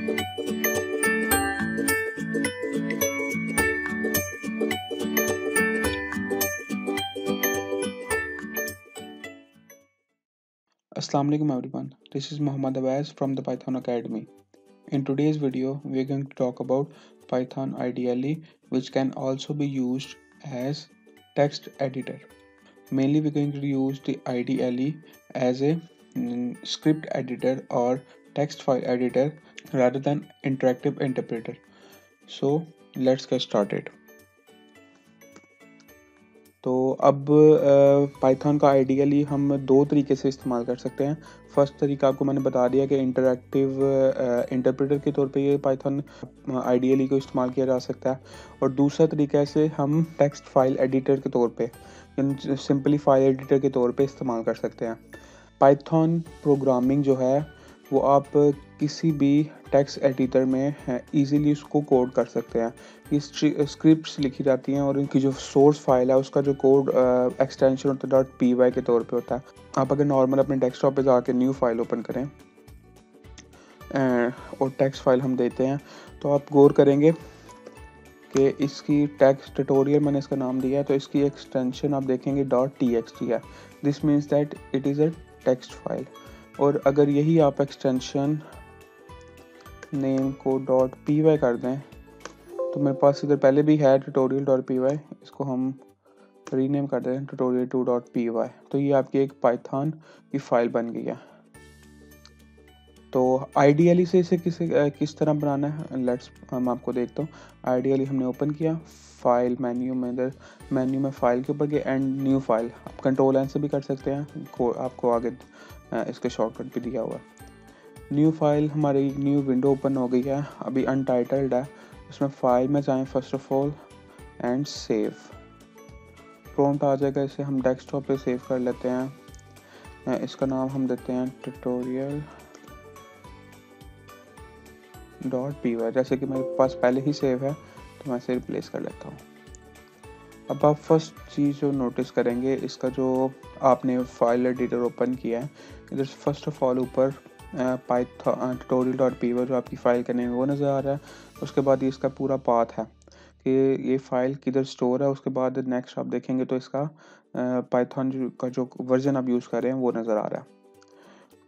Assalamu alaikum everyone. This is Muhammad Awais from the Python Academy. In today's video, we are going to talk about Python IDLE, which can also be used as text editor. Mainly, we're going to use the IDLE as a script editor or text file editor rather than interactive interpreter. So, let's get started. तो अब Python का ideally हम दो तरीके से इस्तेमाल कर सकते हैं। फर्स्ट तरीका आपको मैंने बता दिया कि इंटरैक्टिव इंटरप्रेटर के तौर पे ये पाइथन आइडियली को इस्तेमाल किया जा सकता है, और दूसरा तरीका से हम टेक्स्ट फाइल एडिटर के तौर पे, सिंपली फाइल एडिटर के तौर पे इस्तेमाल कर सकते हैं। पाइथन प्रोग्रामिंग जो है वो आप किसी भी टेक्स्ट एडिटर में इजीली उसको कोड कर सकते हैं। ये स्क्रिप्ट्स लिखी जाती हैं और इनकी जो सोर्स फाइल है उसका जो कोड एक्सटेंशन होता है .py के तौर पे होता है। आप अगर नॉर्मल अपने डेस्कटॉप पे जाके न्यू फाइल ओपन करें और टेक्स्ट फाइल हम देते हैं, तो आप गौर करेंगे कि इसकी टेक्स्ट ट्यूटोरियल मैंने इसका नाम दिया है, तो इसकी एक्सटेंशन आप देखेंगे .txt है। This means that it is a text file. और अगर यही आप एक्सटेंशन नेम को .py कर दें, तो मेरे पास इधर पहले भी है tutorial.py, इसको हम रीनेम कर दें tutorial2.py, तो ये आपकी एक पाइथन की फाइल बन गई है। तो आइडियली से इसे किस तरह बनाना है, लेट्स हम आपको देखता हूँ। आइडियली हमने ओपन किया फाइल मेन्यू में, इधर मेन्यू में फाइल के ऊपर गए एंड न्यू फाइल, आप कंट्रोल एन से भी कर सकते हैं, आपको आगे इसके शॉर्टकट भी दिया हुआ है। न्यू फाइल हमारी न्यू विंडो ओपन हो गई है, अभी अनटाइटल्ड है। उसमें फाइल में जाएं first of all and save, prompt आ जाएगा, इसे हम डेस्कटॉप पे सेव कर लेते हैं। इसका नाम हम देते हैं tutorial.py, जैसे कि मेरे पास पहले ही सेव है तो मैं इसे रिप्लेस कर लेता हूँ। अब आप फर्स्ट चीज़ जो नोटिस करेंगे, इसका जो आपने फाइल एडिटर ओपन किया है, इधर फर्स्ट ऑफ ऑल ऊपर पाइथन tutorial.py जो आपकी फ़ाइल का नेम है वो नज़र आ रहा है। उसके बाद ये इसका पूरा पाथ है कि ये फ़ाइल किधर स्टोर है। उसके बाद नेक्स्ट आप देखेंगे तो इसका पाइथन का जो वर्जन आप यूज़ कर रहे हैं वो नज़र आ रहा है।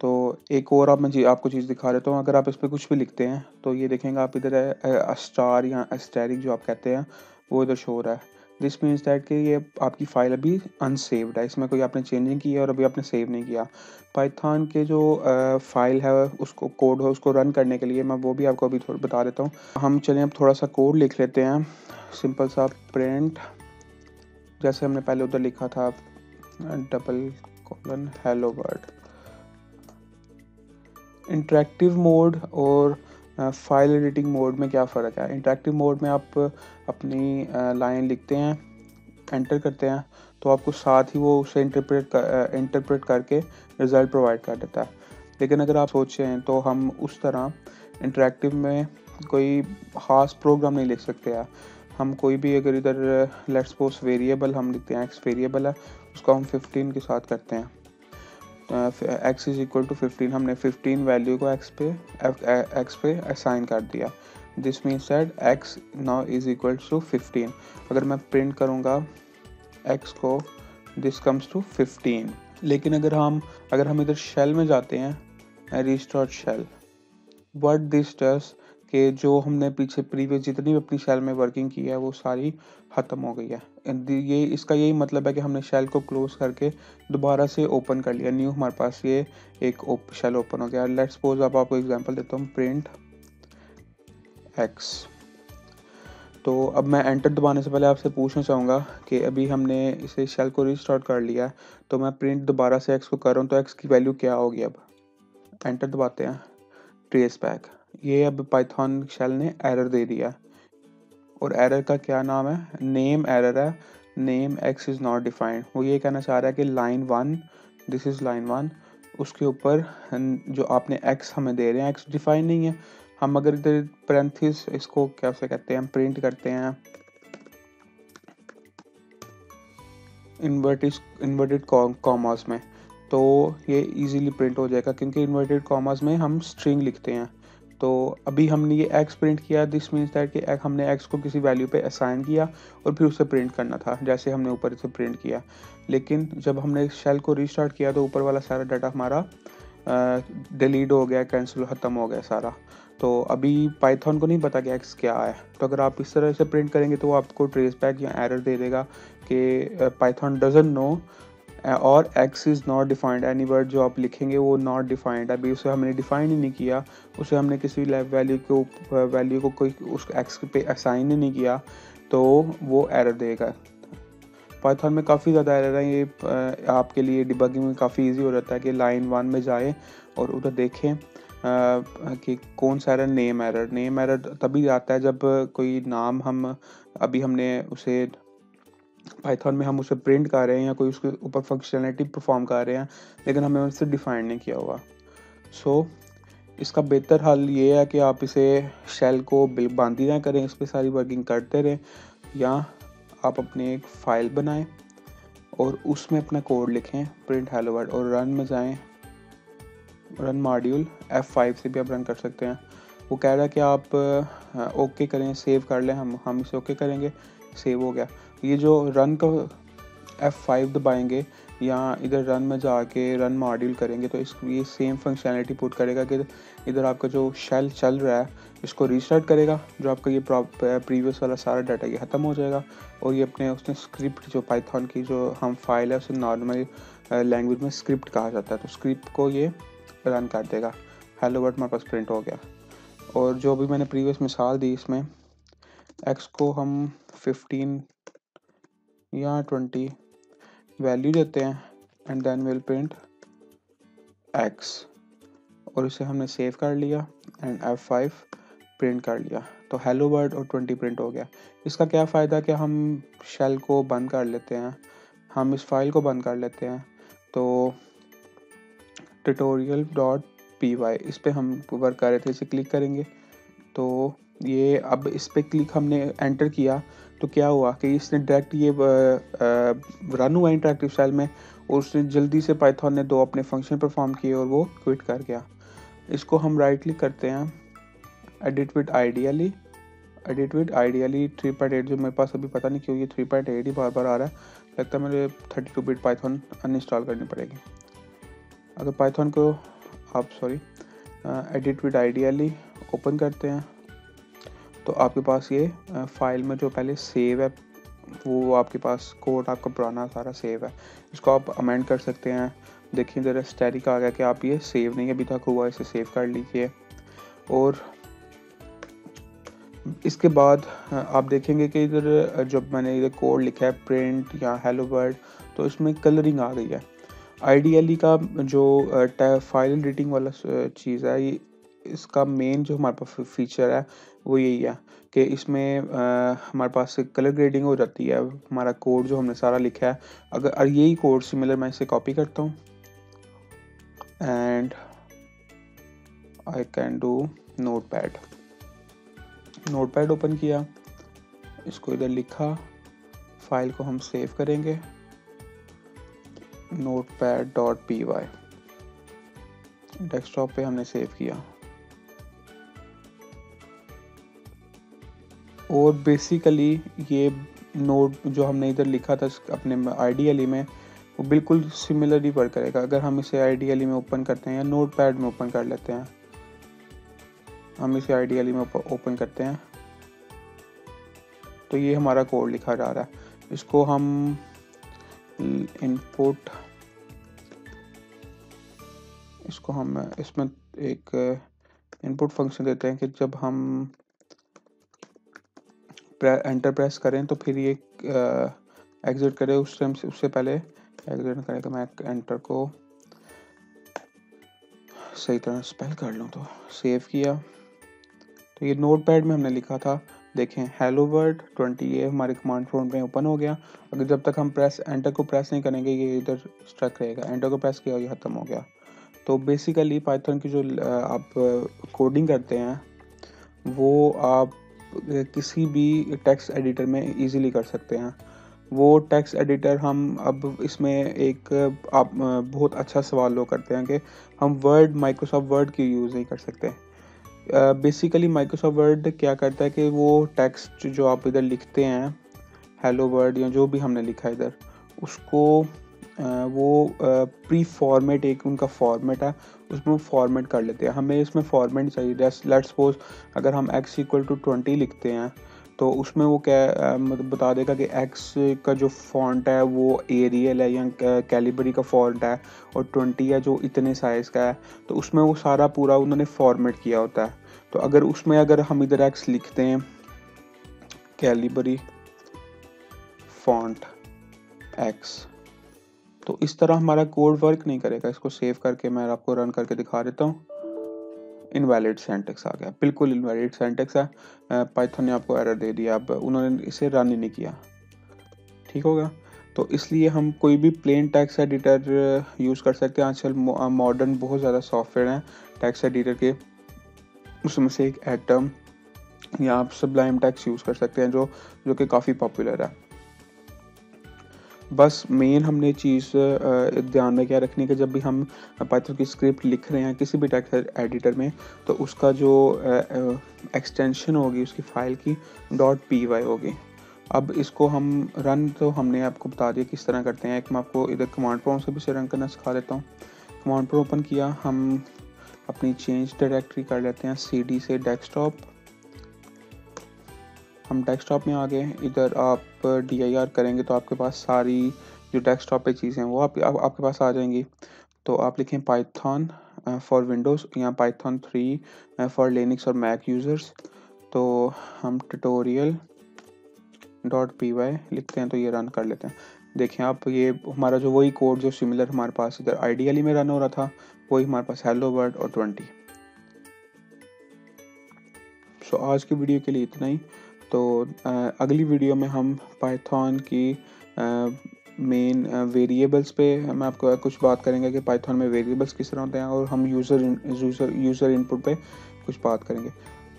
तो एक और आपको चीज़ दिखा देता हूँ। अगर आप इस पर कुछ भी लिखते हैं तो ये देखेंगे आप इधर स्टार या एस्टेरिक जो आप कहते हैं वो इधर शो हो रहा है। दिस मीन्स दैट कि ये आपकी फ़ाइल अभी अनसेव्ड है, इसमें कोई आपने चेंजिंग की है और अभी आपने सेव नहीं किया। पाइथन के जो फाइल है उसको कोड है उसको रन करने के लिए मैं वो भी आपको अभी थोड़ा बता देता हूँ। हम चलें अब थोड़ा सा कोड लिख लेते हैं, सिंपल सा प्रिंट, जैसे हमने पहले उधर लिखा था :: हेलो वर्ल्ड। इंटरेक्टिव मोड और फाइल एडिटिंग मोड में क्या फ़र्क है? इंटरेक्टिव मोड में आप अपनी लाइन लिखते हैं, एंटर करते हैं, तो आपको साथ ही वो उसे इंटरप्रेट करके रिज़ल्ट प्रोवाइड कर देता है। लेकिन अगर आप सोचें तो हम उस तरह इंटरेक्टिव में कोई ख़ास प्रोग्राम नहीं लिख सकते हैं। हम कोई भी अगर इधर लेट्स सपोज वेरिएबल हम लिखते हैं, एक्स वेरिएबल है, उसको हम 15 के साथ करते हैं, x इज इक्वल टू 15, हमने 15 वैल्यू को x पे असाइन कर दिया। This means that x now is equal to 15। अगर मैं प्रिंट करूँगा x को, दिस कम्स टू 15। लेकिन अगर हम इधर शेल में जाते हैं, restart shell, what this does कि जो हमने पीछे प्रीवियस जितनी भी अपनी शेल में वर्किंग की है वो सारी ख़त्म हो गई है। ये इसका यही मतलब है कि हमने शेल को क्लोज करके दोबारा से ओपन कर लिया, न्यू हमारे पास ये एक शेल ओपन हो गया। लेट्स सपोज अब आपको एग्जांपल देता हूँ, प्रिंट x। तो अब मैं एंटर दबाने से पहले आपसे पूछना चाहूँगा कि अभी हमने इसे शेल को रिस्टार्ट कर लिया, तो मैं प्रिंट दोबारा से x को कर रहा हूँ, तो x की वैल्यू क्या होगी? अब एंटर दबाते हैं, ट्रेस बैक, ये अब पाइथन शेल ने एरर दे दिया, और एरर का क्या नाम है? नेम एरर है, name x is not defined. वो ये कहना चाह रहा है कि लाइन 1, दिस इज़ लाइन 1, उसके ऊपर जो आपने x हमें दे रहे हैं x डिफाइन नहीं है। हम अगर इधर पैरेंथेसिस इसको कैसे कहते हैं, प्रिंट करते हैं इन्वर्टेड कॉमास में, तो ये इजीली प्रिंट हो जाएगा, क्योंकि इन्वर्टेड कॉमास में हम स्ट्रिंग लिखते हैं, तो अभी हमने ये एक्स प्रिंट किया, दिस मीन्स दैट कि हमने एक्स को किसी वैल्यू पे असाइन किया और फिर उसे प्रिंट करना था, जैसे हमने ऊपर से प्रिंट किया। लेकिन जब हमने शेल को रीस्टार्ट किया तो ऊपर वाला सारा डाटा हमारा डिलीट हो गया, कैंसिल ख़त्म हो गया सारा। तो अभी पाइथन को नहीं पता कि एक्स क्या है। तो अगर आप इस तरह से प्रिंट करेंगे तो वो आपको ट्रेस बैक या एरर दे देगा कि पाइथन डजंट नो और x is not defined, any word जो आप लिखेंगे वो नॉट डिफाइंड, अभी उसे हमने डिफाइन ही नहीं किया, उसे हमने किसी वैल्यू को कोई उस एक्स पे असाइन ही नहीं किया, तो वो एरर देगा। पाइथन में काफ़ी ज़्यादा एरर है, ये आपके लिए डिबगिंग में काफ़ी इजी हो जाता है कि लाइन 1 में जाएं और उधर देखें कि कौन सा एरर, नेम एरर तभी आता है जब कोई नाम अभी हमने उसे पाइथन में हम उसे प्रिंट कर रहे हैं या कोई उसके ऊपर फंक्शनैलिटी परफॉर्म कर रहे हैं, लेकिन हमें उसे डिफाइन नहीं किया हुआ। सो इसका बेहतर हल ये है कि आप इसे शेल को बांधी ना करें, इस पर सारी वर्किंग करते रहें, या आप अपने एक फ़ाइल बनाएं और उसमें अपना कोड लिखें प्रिंट हेलो वर्ल्ड, और रन में जाएं, रन मॉड्यूल F5 से भी आप रन कर सकते हैं। वो कह रहा है कि आप ओके करें, सेव कर लें, हम इसे ओके करेंगे, सेव हो गया। ये जो रन का F5 दबाएंगे या इधर रन में जाके रन मॉड्यूल करेंगे तो ये सेम फंक्शनैलिटी पुट करेगा कि इधर आपका जो शेल चल रहा है इसको रीस्टार्ट करेगा, जो आपका ये प्रीवियस वाला सारा डाटा ये ख़त्म हो जाएगा, और ये उसने स्क्रिप्ट जो पाइथन की जो हम फाइल है उसे नॉर्मल लैंग्वेज में स्क्रिप्ट कहा जाता है, तो स्क्रिप्ट को ये रन कर देगा। हेलो वर्ल्ड हमारे पास प्रिंट हो गया। और जो भी मैंने प्रीवियस मिसाल दी, इसमें एक्स को हम 15 या 20 वैल्यू देते हैं and then will print x, और इसे हमने सेव कर लिया एंड F5 प्रिंट कर लिया, तो हेलो वर्ल्ड और 20 प्रिंट हो गया। इसका क्या फ़ायदा कि हम शेल को बंद कर लेते हैं, हम इस फाइल को बंद कर लेते हैं, तो tutorial.py इस पे हम वर्क कर रहे थे, इसे क्लिक करेंगे तो ये अब इस पे क्लिक हमने एंटर किया तो क्या हुआ कि इसने डायरेक्ट ये रन हुआ इंटरेक्टिव शेल में, और उसने जल्दी से पाइथन ने 2 अपने फंक्शन परफॉर्म किए और वो क्विट कर गया। इसको हम राइट क्लिक करते हैं, एडिट विद आइडियली 3.8, जो मेरे पास अभी पता नहीं क्यों ये 3.8 ही बार बार आ रहा है, लगता है मुझे 32 बिट पाइथन अनइंस्टॉल करनी पड़ेगी। अगर पाइथन को आप एडिट विद आइडियली ओपन करते हैं तो आपके पास ये फाइल में जो पहले सेव है वो आपके पास कोड आपका पुराना सारा सेव है, इसको आप अमेंड कर सकते हैं। देखिए इधर स्टैटिक आ गया कि आप ये सेव नहीं अभी तक हुआ, इसे सेव कर लीजिए। और इसके बाद आप देखेंगे कि इधर जब मैंने इधर कोड लिखा है प्रिंट या हेलो वर्ल्ड, तो इसमें कलरिंग आ गई है। आइडियली का जो फाइल एडिटिंग वाला चीज़ है, ये इसका मेन जो हमारे पास फीचर है वो यही है कि इसमें हमारे पास कलर ग्रेडिंग हो जाती है। हमारा कोड जो हमने सारा लिखा है, अगर यही कोड सिमिलर मैं इसे कॉपी करता हूँ and I can do notepad open किया, इसको इधर लिखा, फाइल को हम सेव करेंगे notepad.py, डेस्कटॉप पे हमने सेव किया। और बेसिकली ये नोट जो हमने इधर लिखा था अपने आइडियली में, वो बिल्कुल सिमिलर ही वर्क करेगा। अगर हम इसे आइडियली में ओपन करते हैं या नोटपैड में ओपन कर लेते हैं, हम इसे आइडियली में ओपन करते हैं तो ये हमारा कोड लिखा जा रहा है। इसको हम इनपुट, इसको हम इसमें एक इनपुट फंक्शन देते हैं कि जब हम एंटर प्रेस करें तो फिर ये एग्जिट करे, उस टाइम से उससे पहले एग्जिट करें। तो मैं एंटर को सही तरह स्पेल कर लूँ, तो सेव किया, तो ये नोटपैड में हमने लिखा था, देखें हेलो वर्ल्ड 20, ये हमारे कमांड प्रॉम्प्ट में ओपन हो गया। अगर जब तक हम एंटर को प्रेस नहीं करेंगे ये इधर स्ट्रक रहेगा, एंटर को प्रेस किया ये ख़त्म हो गया। तो बेसिकली पाइथन की जो आप कोडिंग करते हैं वो आप किसी भी टेक्स्ट एडिटर में इजीली कर सकते हैं। वो टेक्स्ट एडिटर हम अब इसमें एक आप बहुत अच्छा सवाल लोग करते हैं कि हम माइक्रोसॉफ्ट वर्ड क्यों यूज़ नहीं कर सकते। बेसिकली माइक्रोसॉफ्ट वर्ड क्या करता है कि वो टेक्स्ट जो आप इधर लिखते हैं, हेलो वर्ड या जो भी हमने लिखा है इधर, उसको वो प्री फॉर्मेट, एक उनका फॉर्मेट है, उसमें वो फॉर्मेट कर लेते हैं। हमें इसमें फॉर्मेट चाहिए। लेट्स सपोज अगर हम x=20 लिखते हैं तो उसमें वो क्या मतलब बता देगा कि x का जो फॉन्ट है वो एरियल है या कैलिबरी का फॉन्ट है, और 20 है जो इतने साइज़ का है। तो उसमें वो सारा पूरा उन्होंने फॉर्मेट किया होता है। तो अगर उसमें अगर हम इधर x लिखते हैं, कैलिबरी फॉन्ट x, तो इस तरह हमारा कोड वर्क नहीं करेगा। इसको सेव करके मैं आपको रन करके दिखा देता हूँ। इनवैलिड सिंटैक्स आ गया, बिल्कुल इनवैलिड सिंटैक्स है। पाइथन ने आपको एरर दे दिया, अब उन्होंने इसे रन ही नहीं किया। ठीक होगा। तो इसलिए हम कोई भी प्लेन टेक्स्ट एडिटर यूज़ कर सकते हैं। आजकल मॉडर्न बहुत ज़्यादा सॉफ्टवेयर हैं टेक्स्ट एडिटर के, उसमें से एक एटम या आप सबलाइम टेक्स्ट यूज़ कर सकते हैं जो कि काफ़ी पॉपुलर है। बस मेन हमने चीज़ ध्यान में क्या रखनी है कि जब भी हम पाइथन की स्क्रिप्ट लिख रहे हैं किसी भी टेक्स्ट एडिटर में, तो उसका जो एक्सटेंशन होगी उसकी फ़ाइल की .py होगी। अब इसको हम रन, तो हमने आपको बता दिया किस तरह करते हैं। एक मैं आपको इधर कमांड प्रॉम्प्ट से भी इसे रन करना सिखा देता हूँ। कमांड प्रॉम्प्ट ओपन किया, हम अपनी चेंज डायरेक्टरी कर लेते हैं cd से डेस्कटॉप। हम डेस्कटॉप में आ गए। इधर आप dir करेंगे तो आपके पास सारी जो डेस्कटॉप पे चीज़ें हैं वो आपके पास आ जाएंगी। तो आप लिखें पाइथन फॉर विंडोज़ या पाइथन 3 फॉर लिनक्स और मैक यूज़र्स। तो हम tutorial.py लिखते हैं तो ये रन कर लेते हैं। देखें आप, ये हमारा जो वही कोड जो सिमिलर हमारे पास इधर आइडियली में रन हो रहा था, वही हमारे पास हेलो वर्ड और 20। सो आज की वीडियो के लिए इतना ही। तो अगली वीडियो में हम पाइथन की मेन वेरिएबल्स पे हम आपको कुछ बात करेंगे कि पाइथन में वेरिएबल्स किस तरह होते हैं, और हम यूज़र इनपुट पे कुछ बात करेंगे।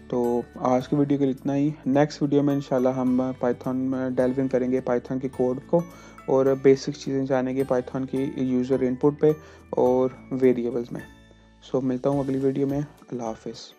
तो आज की वीडियो के लिए इतना ही। नेक्स्ट वीडियो में इंशाल्लाह हम पाइथन में डेल्व इन करेंगे, पाइथन के कोड को, और बेसिक चीज़ें जानेंगे पाइथन की यूज़र इनपुट पे और वेरिएबल्स में। सो मिलता हूँ अगली वीडियो में। अल्लाह हाफिज़।